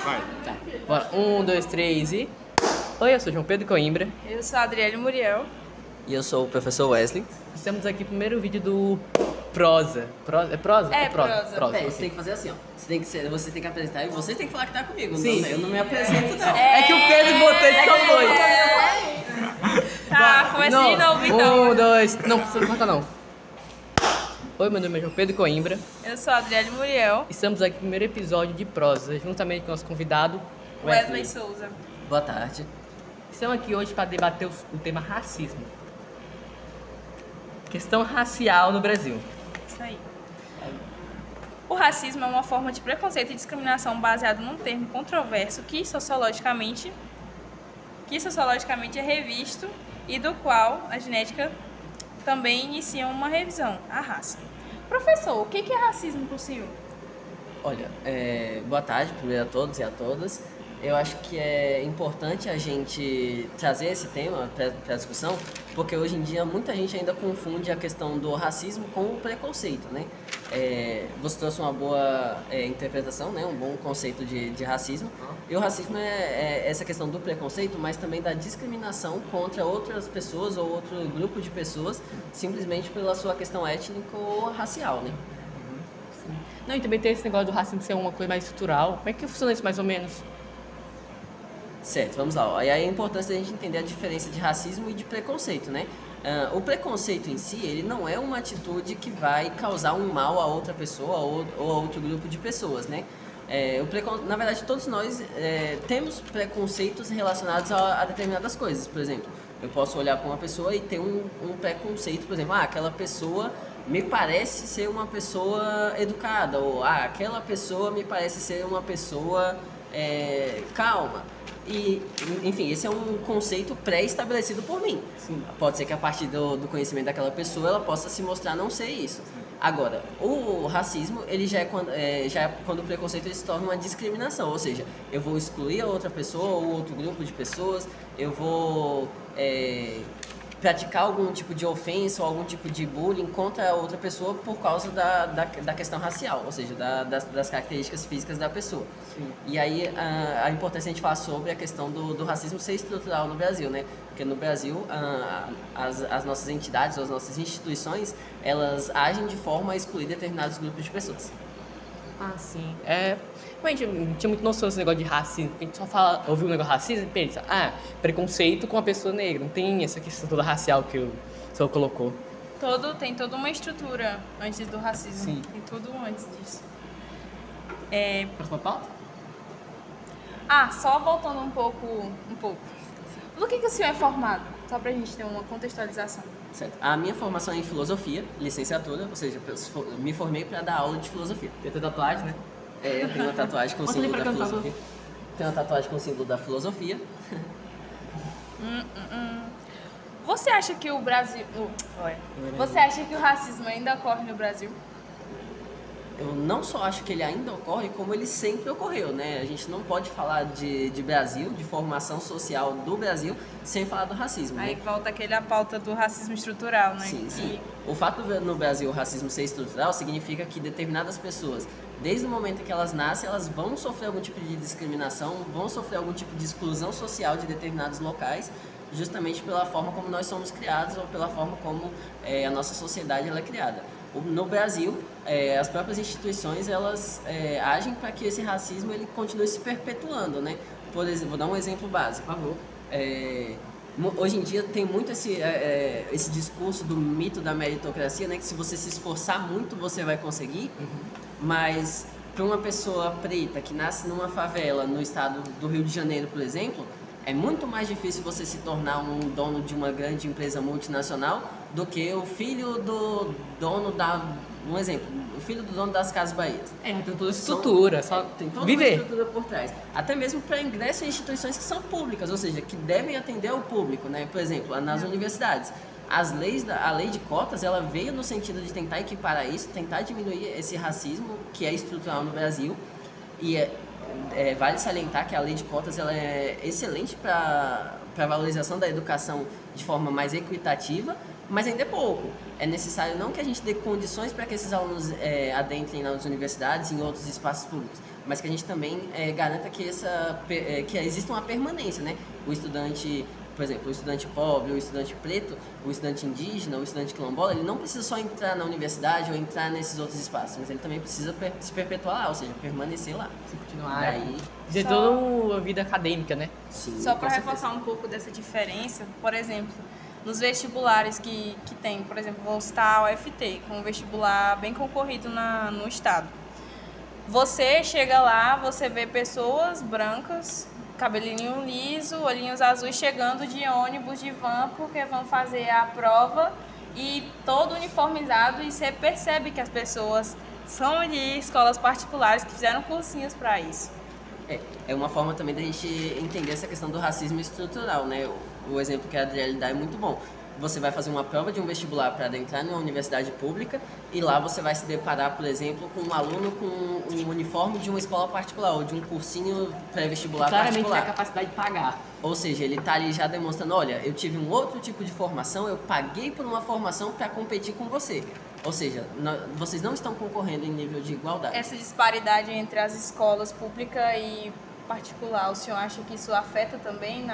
Vai. Tá. Bora. 1, 2, 3 e... Oi, eu sou João Pedro Coimbra. Eu sou a Adriele Muriel. E eu sou o professor Wesley. Estamos aqui no primeiro vídeo do Prosa. É prosa? É, prosa. Pera, ok. você tem que fazer assim, ó. Você tem que apresentar e você tem que falar que tá comigo. Sim. Não, eu não me apresento, não. É que o Pedro botou, ele só foi. Tá, comece de novo então. 1, 2... Não, precisa cortar não. Oi, meu nome é João Pedro Coimbra. Eu sou a Adriele Muriel. Estamos aqui no primeiro episódio de Prosa, juntamente com o nosso convidado, Wesley Souza. Boa tarde. Estamos aqui hoje para debater o tema racismo. Questão racial no Brasil. Isso aí. O racismo é uma forma de preconceito e discriminação baseado num termo controverso que sociologicamente é revisto e do qual a genética também inicia uma revisão, a raça. Professor, o que é racismo para o senhor? Olha, boa tarde primeiro a todos e a todas. Eu acho que é importante a gente trazer esse tema para a discussão, porque hoje em dia muita gente ainda confunde a questão do racismo com o preconceito, né? Você trouxe uma boa interpretação, né? Um bom conceito de racismo. E o racismo é essa questão do preconceito, mas também da discriminação contra outras pessoas ou outro grupo de pessoas, simplesmente pela sua questão étnica ou racial, né? Não, e também tem esse negócio do racismo ser uma coisa mais estrutural. Como é que funciona isso mais ou menos? Certo, vamos lá. E aí é importante a gente entender a diferença de racismo e de preconceito, né? O preconceito em si, ele não é uma atitude que vai causar um mal a outra pessoa ou a outro grupo de pessoas, né? Na verdade, todos nós temos preconceitos relacionados a determinadas coisas. Por exemplo, eu posso olhar para uma pessoa e ter um preconceito, por exemplo, aquela pessoa me parece ser uma pessoa educada, ou aquela pessoa me parece ser uma pessoa calma. E, enfim, esse é um conceito pré-estabelecido por mim. Sim. Pode ser que a partir do conhecimento daquela pessoa ela possa se mostrar não ser isso. Agora, o racismo, ele já é quando o preconceito ele se torna uma discriminação, ou seja, eu vou excluir a outra pessoa ou outro grupo de pessoas, eu vou praticar algum tipo de ofensa ou algum tipo de bullying contra a outra pessoa por causa da questão racial, ou seja, das características físicas da pessoa. Sim. E aí a importância a gente falar sobre a questão do racismo ser estrutural no Brasil, né? Porque no Brasil as nossas entidades, ou as nossas instituições, elas agem de forma a excluir determinados grupos de pessoas. Ah, sim. A gente não tinha muita noção desse negócio de racismo. A gente só ouviu um negócio de racismo e pensa, preconceito com a pessoa negra. Não tem essa questão toda racial que o senhor colocou. Tem toda uma estrutura antes do racismo. Sim. Tem tudo antes disso. Próxima pauta? Só voltando um pouco. No que o senhor é formado? Só pra gente ter uma contextualização. Certo. A minha formação é em filosofia, licenciatura, ou seja, eu me formei para dar aula de filosofia. Tem até tatuagem, né? Eu tenho uma tatuagem com o Mostra ali símbolo da pra cá, filosofia. Tenho uma tatuagem com o símbolo da filosofia. Você acha que o Brasil... Você acha que o racismo ainda ocorre no Brasil? Eu não só acho que ele ainda ocorre, como ele sempre ocorreu, né? A gente não pode falar de Brasil, de formação social do Brasil, sem falar do racismo, Aí né? volta a pauta do racismo estrutural, né? Sim, sim. O fato no Brasil o racismo ser estrutural significa que determinadas pessoas, desde o momento em que elas nascem, elas vão sofrer algum tipo de discriminação, vão sofrer algum tipo de exclusão social de determinados locais, justamente pela forma como nós somos criados ou pela forma como a nossa sociedade ela é criada. No Brasil, as próprias instituições elas agem para que esse racismo ele continue se perpetuando, né? Por exemplo, vou dar um exemplo básico, por favor. Hoje em dia tem muito esse discurso do mito da meritocracia, né? Que se você se esforçar muito você vai conseguir, mas para uma pessoa preta que nasce numa favela no estado do Rio de Janeiro, por exemplo, é muito mais difícil você se tornar um dono de uma grande empresa multinacional do que o filho do dono um exemplo, o filho do dono das Casas Bahia. Tem toda a estrutura, só Tem toda viver. uma estrutura por trás. Até mesmo para ingresso em instituições que são públicas, ou seja, que devem atender ao público, né? Por exemplo, nas universidades. A lei de cotas, ela veio no sentido de tentar equiparar isso, tentar diminuir esse racismo que é estrutural no Brasil. E vale salientar que a lei de cotas ela é excelente para a valorização da educação de forma mais equitativa, mas ainda é pouco. É necessário não que a gente dê condições para que esses alunos adentrem nas universidades e em outros espaços públicos, mas que a gente também garanta que, que exista uma permanência, né? O estudante, por exemplo, o estudante pobre, o estudante preto, o estudante indígena, o estudante quilombola, ele não precisa só entrar na universidade ou entrar nesses outros espaços, mas ele também precisa se perpetuar lá, ou seja, permanecer lá. Se continuar. Daí, Dizer toda a vida acadêmica, né? sim, Só com para certeza. reforçar um pouco dessa diferença, por exemplo, nos vestibulares que tem, por exemplo, vou citar a UFT, com um vestibular bem concorrido no estado. Você chega lá, você vê pessoas brancas, cabelinho liso, olhinhos azuis, chegando de ônibus, de van, porque vão fazer a prova e todo uniformizado, e você percebe que as pessoas são de escolas particulares que fizeram cursinhos para isso. É uma forma também da gente entender essa questão do racismo estrutural, né? O exemplo que a Adriele dá é muito bom. Você vai fazer uma prova de um vestibular para adentrar numa universidade pública e lá você vai se deparar, por exemplo, com um aluno com um uniforme de uma escola particular ou de um cursinho pré-vestibular Claramente tem a particular. capacidade de pagar. Ou seja, ele está ali já demonstrando, olha, eu tive um outro tipo de formação, eu paguei por uma formação para competir com você. Ou seja, vocês não estão concorrendo em nível de igualdade. Essa disparidade entre as escolas pública e particular, o senhor acha que isso afeta também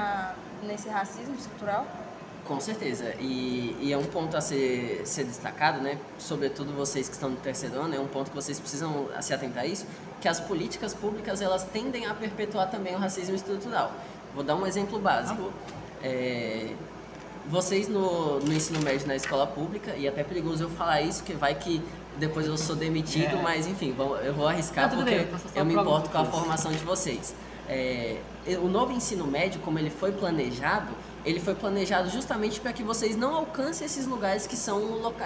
nesse racismo estrutural? Com certeza, e é um ponto a ser destacado, né? Sobretudo vocês que estão no terceiro ano, é um ponto que vocês precisam se atentar a isso, que as políticas públicas elas tendem a perpetuar também o racismo estrutural. Vou dar um exemplo básico. Vocês no ensino médio na escola pública, e é até perigoso eu falar isso, que vai que depois eu sou demitido, mas enfim, eu vou arriscar porque eu me importo com a formação de vocês. O novo ensino médio, como ele foi planejado justamente para que vocês não alcancem esses lugares que são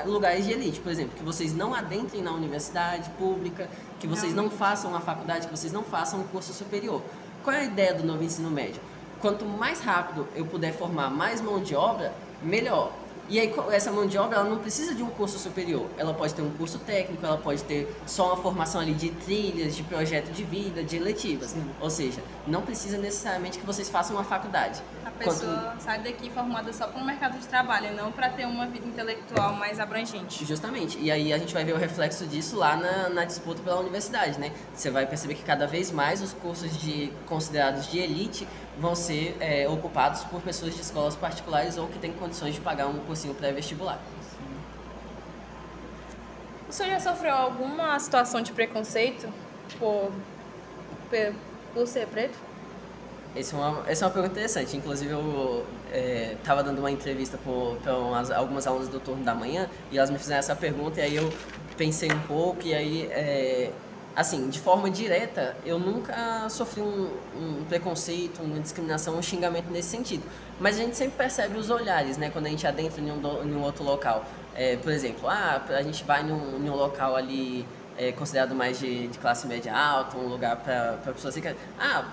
lugares de elite. Por exemplo, que vocês não adentrem na universidade pública, que vocês não façam uma faculdade, que vocês não façam um curso superior. Qual é a ideia do novo ensino médio? Quanto mais rápido eu puder formar mais mão de obra, melhor. E aí essa mão de obra ela não precisa de um curso superior, ela pode ter um curso técnico, ela pode ter só uma formação ali de trilhas, de projeto de vida, de eletivas. Sim. Ou seja, não precisa necessariamente que vocês façam uma faculdade. A pessoa sai daqui formada só para o mercado de trabalho, não para ter uma vida intelectual mais abrangente. Justamente, e aí a gente vai ver o reflexo disso lá na disputa pela universidade, né? Você vai perceber que cada vez mais os cursos considerados de elite vão ser ocupados por pessoas de escolas particulares ou que têm condições de pagar um cursinho pré-vestibular. O senhor já sofreu alguma situação de preconceito por ser preto? Essa é uma pergunta interessante. Inclusive, eu estava dando uma entrevista para algumas alunas do turno da manhã e elas me fizeram essa pergunta e aí eu pensei um pouco e aí... Assim, de forma direta, eu nunca sofri um preconceito, uma discriminação, um xingamento nesse sentido. Mas a gente sempre percebe os olhares, né? Quando a gente adentra em um outro local. Por exemplo, a gente vai num local ali considerado mais de classe média alta, um lugar para pessoas ricas.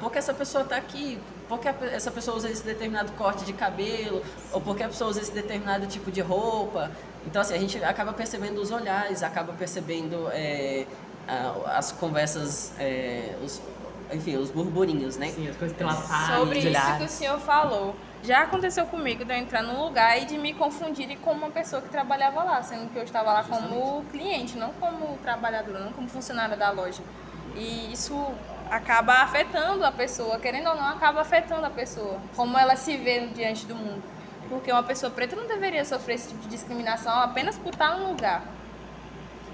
Por que essa pessoa está aqui? Por que essa pessoa usa esse determinado corte de cabelo? Ou por que a pessoa usa esse determinado tipo de roupa? Então, assim, a gente acaba percebendo os olhares, acaba percebendo... as conversas, os burburinhos, né? Sim, as coisas pela sala, sobre isso que o senhor falou. Já aconteceu comigo de eu entrar num lugar e de me confundirem com uma pessoa que trabalhava lá, sendo que eu estava lá como cliente, não como trabalhadora, não como funcionária da loja. E isso acaba afetando a pessoa, querendo ou não, acaba afetando a pessoa, como ela se vê diante do mundo. Porque uma pessoa preta não deveria sofrer esse tipo de discriminação apenas por estar num lugar.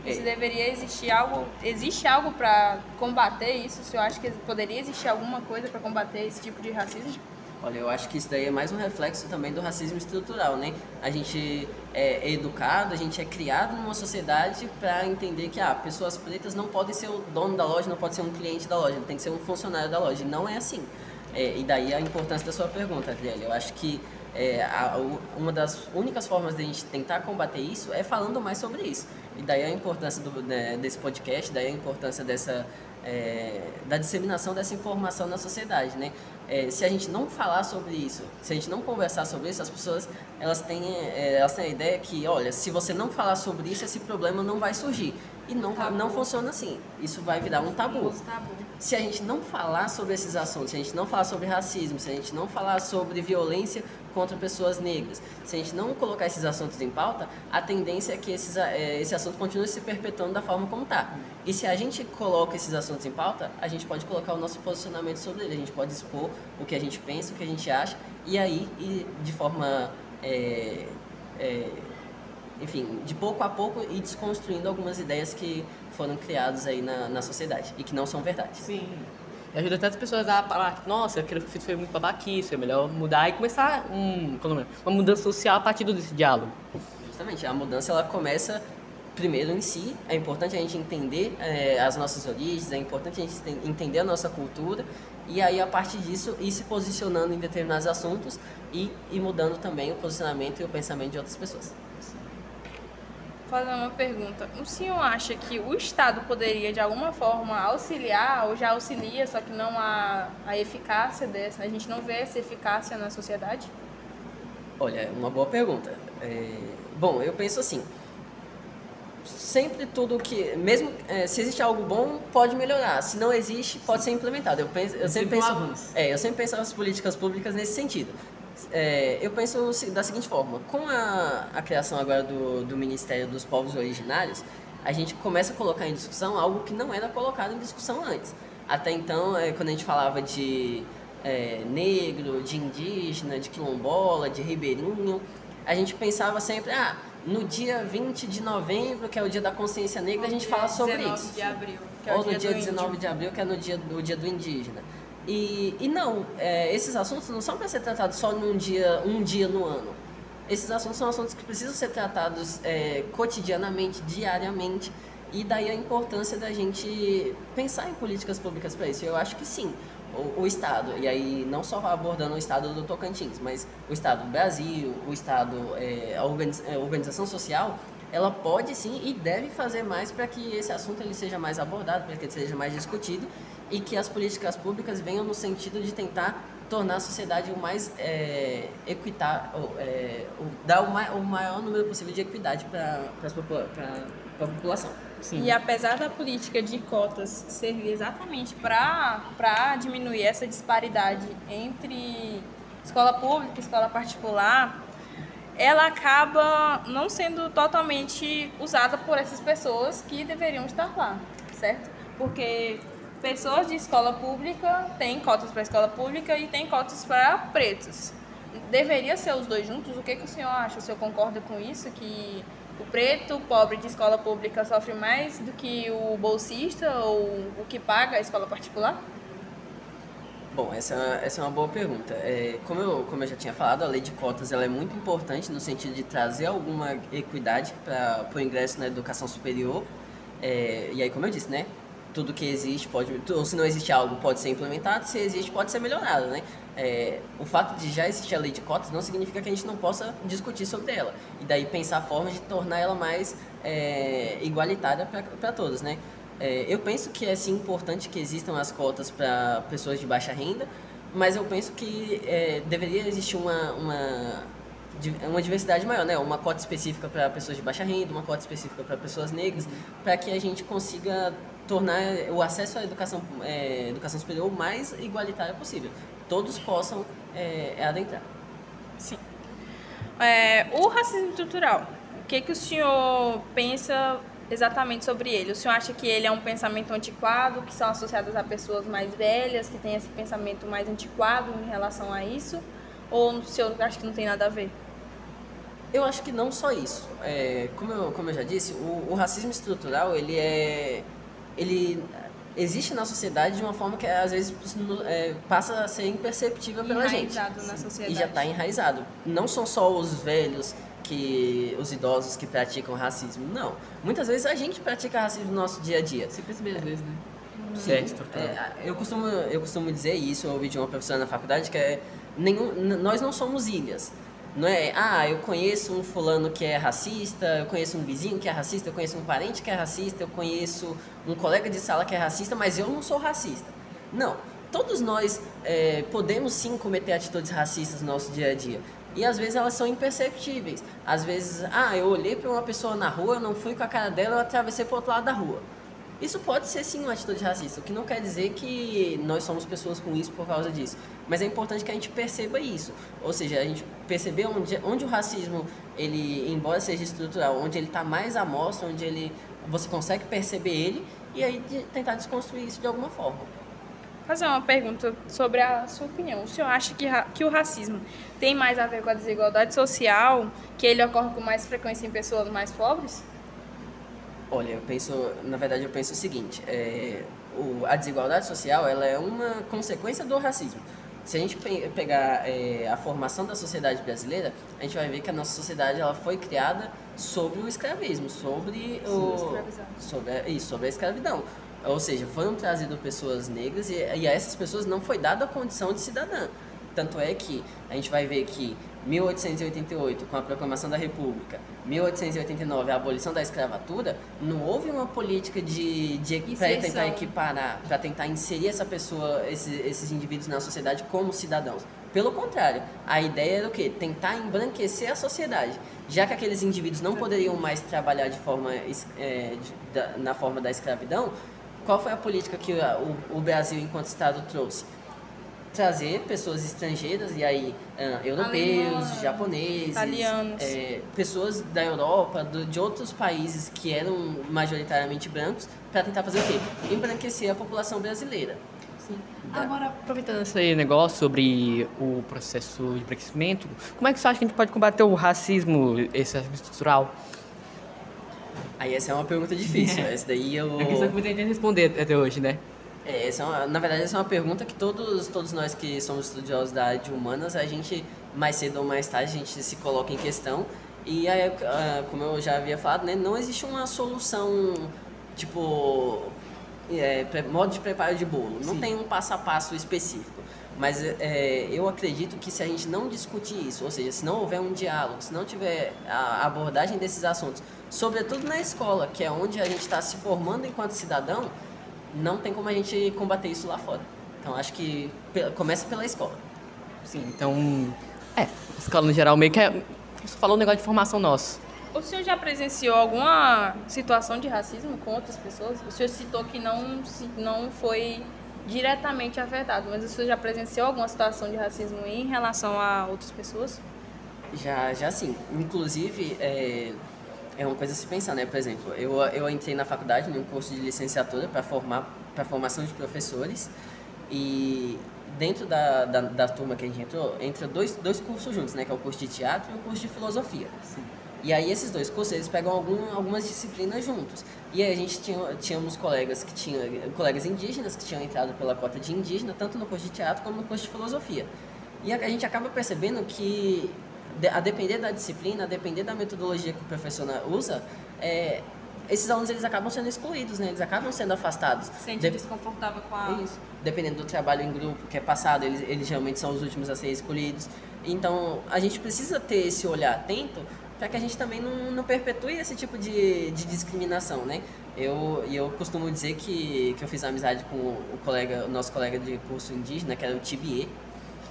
Se deveria existir algo, existe algo para combater isso? O senhor acha que poderia existir alguma coisa para combater esse tipo de racismo? Olha, eu acho que isso daí é mais um reflexo também do racismo estrutural, né? A gente é educado, a gente é criado numa sociedade para entender que pessoas pretas não podem ser o dono da loja, não pode ser um cliente da loja, tem que ser um funcionário da loja. E não é assim. E daí a importância da sua pergunta, Adriele. Eu acho que uma das únicas formas de a gente tentar combater isso é falando mais sobre isso. E daí a importância desse podcast, daí a importância da disseminação dessa informação na sociedade, né? Se a gente não falar sobre isso, se a gente não conversar sobre isso, as pessoas elas têm a ideia que, olha, se você não falar sobre isso, esse problema não vai surgir. E não funciona assim. Isso vai virar um tabu. se a gente não falar sobre esses assuntos, se a gente não falar sobre racismo, se a gente não falar sobre violência contra pessoas negras, se a gente não colocar esses assuntos em pauta, a tendência é que esse assunto continue se perpetuando da forma como está. E se a gente coloca esses assuntos em pauta, a gente pode colocar o nosso posicionamento sobre ele, a gente pode expor o que a gente pensa, o que a gente acha, e aí, de forma, enfim, de pouco a pouco, ir desconstruindo algumas ideias que foram criadas aí na sociedade e que não são verdade. Sim. E ajuda até as pessoas a falar, nossa, aquilo que eu fiz foi muito babaquice, é melhor mudar e começar uma mudança social a partir desse diálogo. Justamente, a mudança ela começa primeiro em si, é importante a gente entender as nossas origens, é importante a gente entender a nossa cultura e aí a partir disso ir se posicionando em determinados assuntos e mudando também o posicionamento e o pensamento de outras pessoas. Fazer uma pergunta. O senhor acha que o Estado poderia, de alguma forma, auxiliar, ou já auxilia, só que não a eficácia dessa? A gente não vê essa eficácia na sociedade? Olha, é uma boa pergunta. Bom, eu penso assim, sempre tudo que, mesmo se existe algo bom, pode melhorar. Se não existe, pode ser implementado. Eu sempre penso as políticas públicas nesse sentido. Eu penso da seguinte forma, com a criação agora do Ministério dos Povos Originários, a gente começa a colocar em discussão algo que não era colocado em discussão antes. Até então, quando a gente falava de negro, de indígena, de quilombola, de ribeirinho, a gente pensava sempre, no dia 20 de novembro, que é o dia da consciência negra, a gente fala sobre isso. 19 de abril, que é ou no dia 19 de abril, que é o dia do indígena. E não, esses assuntos não são para ser tratados só um dia no ano. Esses assuntos são assuntos que precisam ser tratados cotidianamente, diariamente, e daí a importância da gente pensar em políticas públicas para isso. Eu acho que sim, o Estado, e aí não só abordando o Estado do Tocantins, mas o Estado do Brasil, o Estado, a organização social, ela pode sim e deve fazer mais para que esse assunto ele seja mais abordado, para que ele seja mais discutido e que as políticas públicas venham no sentido de tentar tornar a sociedade o mais equitável, dar o maior número possível de equidade para a população. Sim. E apesar da política de cotas servir exatamente para diminuir essa disparidade entre escola pública e escola particular, ela acaba não sendo totalmente usada por essas pessoas que deveriam estar lá, certo? Porque pessoas de escola pública têm cotas para escola pública e têm cotas para pretos. Deveria ser os dois juntos? O que o senhor acha? O senhor concorda com isso? Que o preto, o pobre de escola pública sofre mais do que o bolsista ou o que paga a escola particular? Bom, essa é uma boa pergunta. Como eu já tinha falado, a lei de cotas ela é muito importante no sentido de trazer alguma equidade para o ingresso na educação superior. E aí, como eu disse, né? Tudo que existe ou se não existe algo, pode ser implementado, se existe, pode ser melhorado, né? O fato de já existir a lei de cotas não significa que a gente não possa discutir sobre ela. E daí pensar formas de tornar ela mais igualitária para todos, né? Eu penso que é sim importante que existam as cotas para pessoas de baixa renda, mas eu penso que deveria existir uma diversidade maior, né? Uma cota específica para pessoas de baixa renda, uma cota específica para pessoas negras, para que a gente consiga tornar o acesso à educação superior o mais igualitário possível. Todos possam adentrar. Sim. O racismo estrutural, o que o senhor pensa exatamente sobre ele? O senhor acha que ele é um pensamento antiquado, que são associados a pessoas mais velhas, que têm esse pensamento mais antiquado em relação a isso? Ou o senhor acha que não tem nada a ver? Eu acho que não só isso. Como eu já disse, o racismo estrutural, ele existe na sociedade de uma forma que às vezes passa a ser imperceptível pela gente. Enraizado na sociedade. E já está enraizado. Não são só os velhos, os idosos que praticam racismo, não. Muitas vezes a gente pratica racismo no nosso dia a dia. Você percebe às vezes, né? Sim, eu costumo dizer isso, eu ouvi de uma professora na faculdade, que nós não somos ilhas. Não é, eu conheço um fulano que é racista, eu conheço um vizinho que é racista, eu conheço um parente que é racista, eu conheço um colega de sala que é racista, mas eu não sou racista. Não, todos nós podemos sim cometer atitudes racistas no nosso dia a dia. E às vezes elas são imperceptíveis. Às vezes, eu olhei para uma pessoa na rua, eu não fui com a cara dela, eu atravessei para o outro lado da rua. Isso pode ser sim uma atitude racista, o que não quer dizer que nós somos pessoas ruins por causa disso. Mas é importante que a gente perceba isso. Ou seja, a gente perceber onde o racismo, ele, embora seja estrutural, onde ele está mais à mostra, você consegue perceber ele e aí tentar desconstruir isso de alguma forma. Fazer uma pergunta sobre a sua opinião. O senhor acha que o racismo tem mais a ver com a desigualdade social, que ele ocorre com mais frequência em pessoas mais pobres? Olha, na verdade eu penso o seguinte, a desigualdade social, ela é uma consequência do racismo. Se a gente pegar a formação da sociedade brasileira, a gente vai ver que a nossa sociedade ela foi criada sobre o escravismo, sobre a escravidão. Ou seja, foram trazidas pessoas negras e a essas pessoas não foi dada a condição de cidadã. Tanto é que a gente vai ver que 1888, com a proclamação da República, 1889, a abolição da escravatura, não houve uma política para tentar equiparar, para tentar inserir esses indivíduos na sociedade como cidadãos. Pelo contrário, a ideia era o quê? Tentar embranquecer a sociedade. Já que aqueles indivíduos não poderiam mais trabalhar na forma da escravidão, qual foi a política que o Brasil, enquanto Estado, trouxe? Trazer pessoas estrangeiras, e aí europeus, japoneses, italianos, pessoas da Europa, de outros países que eram majoritariamente brancos, para tentar fazer o quê? Embranquecer a população brasileira. Sim. Agora, aproveitando esse negócio sobre o processo de embranquecimento, como é que você acha que a gente pode combater o racismo, esse racismo estrutural? Aí essa é uma pergunta difícil, essa daí eu... É que você tem que responder até hoje, né? Na verdade, essa é uma pergunta que todos nós que somos estudiosos da área de humanas, a gente, mais cedo ou mais tarde, a gente se coloca em questão. E aí, como eu já havia falado, né, não existe uma solução, tipo, modo de preparo de bolo. Não tem um passo a passo específico. Mas eu acredito que se a gente não discutir isso, ou seja, se não houver um diálogo, se não tiver a abordagem desses assuntos, sobretudo na escola, que é onde a gente está se formando enquanto cidadão, não tem como a gente combater isso lá fora. Então, acho que começa pela escola. Sim, então... a escola no geral meio que você falou um negócio de formação nosso. O senhor já presenciou alguma situação de racismo com outras pessoas? O senhor citou que não foi diretamente afetado, mas o senhor já presenciou alguma situação de racismo em relação a outras pessoas? Já sim. Inclusive, é uma coisa a se pensar, né? Por exemplo, eu entrei na faculdade num curso de licenciatura para formação de professores, e dentro da turma que a gente entra dois cursos juntos, né? Que é o curso de teatro e o curso de filosofia. Sim. E aí esses dois cursos, eles pegam algumas disciplinas juntos. E aí a gente tínhamos colegas indígenas que tinham entrado pela cota de indígena, tanto no curso de teatro como no curso de filosofia. E a gente acaba percebendo que, a depender da disciplina, a depender da metodologia que o professor usa, esses alunos eles acabam sendo excluídos, né? Eles acabam sendo afastados. Se sente desconfortável com a... Isso. Dependendo do trabalho em grupo que é passado, eles geralmente são os últimos a serem escolhidos. Então, a gente precisa ter esse olhar atento para que a gente também não perpetue esse tipo de discriminação, né? Eu costumo dizer que eu fiz amizade com o nosso colega de curso indígena, que era o Tibiê.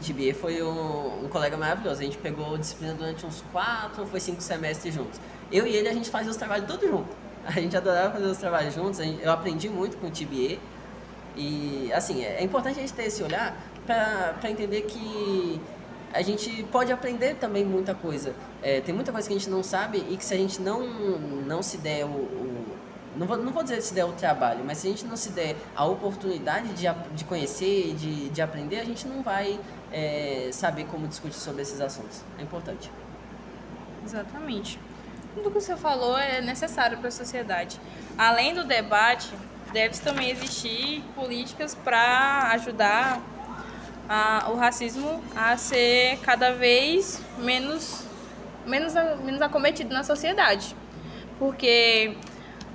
Tibiê foi um colega maravilhoso. A gente pegou disciplina durante uns 4 ou 5 semestres juntos. Eu e ele, a gente fazia os trabalhos todos juntos. A gente adorava fazer os trabalhos juntos. Eu aprendi muito com o Tibiê. E, assim, é importante a gente ter esse olhar para entender que a gente pode aprender também muita coisa. Tem muita coisa que a gente não sabe e que se a gente não se der não vou dizer se der o trabalho, mas se a gente não se der a oportunidade de conhecer, de aprender, a gente não vai saber como discutir sobre esses assuntos. É importante. Exatamente. Tudo que você falou é necessário para a sociedade. Além do debate, deve também existir políticas para ajudar o racismo a ser cada vez menos acometido na sociedade. Porque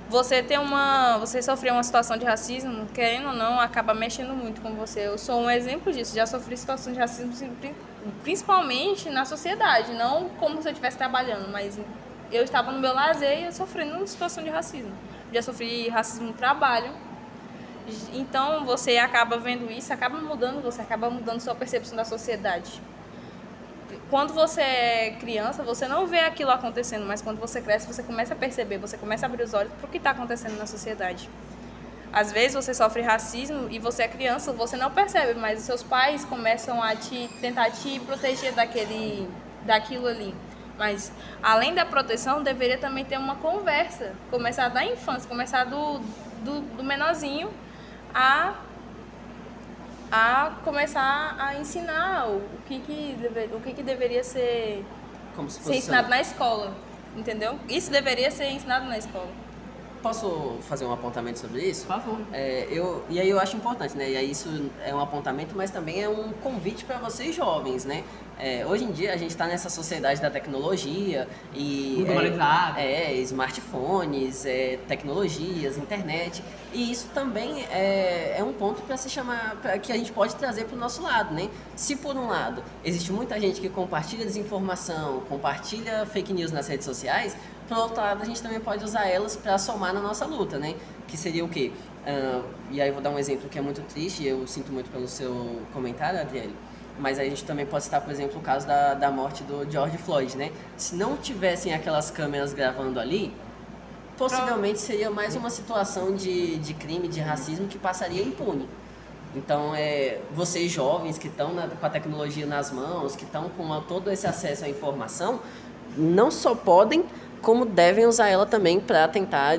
você sofrer uma situação de racismo, querendo ou não, acaba mexendo muito com você. Eu sou um exemplo disso, já sofri situações de racismo principalmente na sociedade, não como se eu estivesse trabalhando, mas eu estava no meu lazer e eu sofrendo uma situação de racismo. Já sofri racismo no trabalho. Então, você acaba vendo isso, acaba mudando sua percepção da sociedade. Quando você é criança, você não vê aquilo acontecendo, mas quando você cresce, você começa a perceber, você começa a abrir os olhos para o que está acontecendo na sociedade. Às vezes você sofre racismo e você é criança, você não percebe, mas os seus pais começam a tentar te proteger daquilo ali. Mas, além da proteção, deveria também ter uma conversa, começar da infância, começar do menorzinho a começar a ensinar o que deveria ser ensinado na escola, entendeu? Isso deveria ser ensinado na escola. Posso fazer um apontamento sobre isso? Por favor. E aí eu acho importante, né? E aí isso é um apontamento, mas também é um convite para vocês jovens, né? Hoje em dia a gente está nessa sociedade da tecnologia e smartphones, tecnologias, internet, e isso também é um ponto para se chamar, que a gente pode trazer para o nosso lado, né? Se por um lado existe muita gente que compartilha desinformação, compartilha fake news nas redes sociais, por outro lado a gente também pode usar elas para somar na nossa luta, né? Que seria o quê? E aí eu vou dar um exemplo que é muito triste, e eu sinto muito pelo seu comentário, Adriele. Mas aí a gente também pode citar, por exemplo, o caso da morte do George Floyd, né? Se não tivessem aquelas câmeras gravando ali, possivelmente seria mais uma situação de crime, de racismo que passaria impune. Então, vocês jovens que estão com a tecnologia nas mãos, que estão com todo esse acesso à informação, não só podem, como devem usar ela também para tentar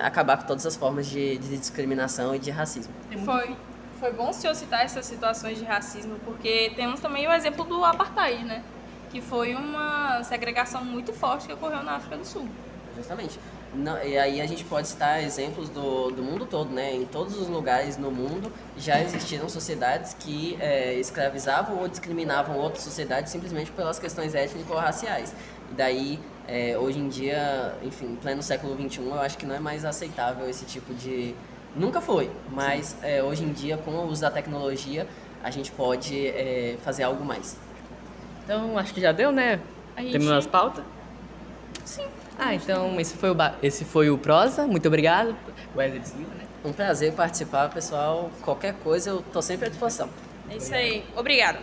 acabar com todas as formas de discriminação e de racismo. Foi bom o senhor citar essas situações de racismo, porque temos também o exemplo do apartheid, né? Que foi uma segregação muito forte que ocorreu na África do Sul. Justamente. E aí a gente pode citar exemplos do mundo todo, né? Em todos os lugares no mundo já existiram sociedades que escravizavam ou discriminavam outras sociedades simplesmente pelas questões étnico-raciais. E daí, hoje em dia, enfim, em pleno século XXI, eu acho que não é mais aceitável esse tipo de... Nunca foi, mas hoje em dia, com o uso da tecnologia, a gente pode fazer algo mais. Então, acho que já deu, né? Terminou as pautas? Sim. Então, esse foi o Prosa. Muito obrigado, Wesley Silva, né? Um prazer participar, pessoal. Qualquer coisa, eu tô sempre à disposição. É isso aí. Obrigada.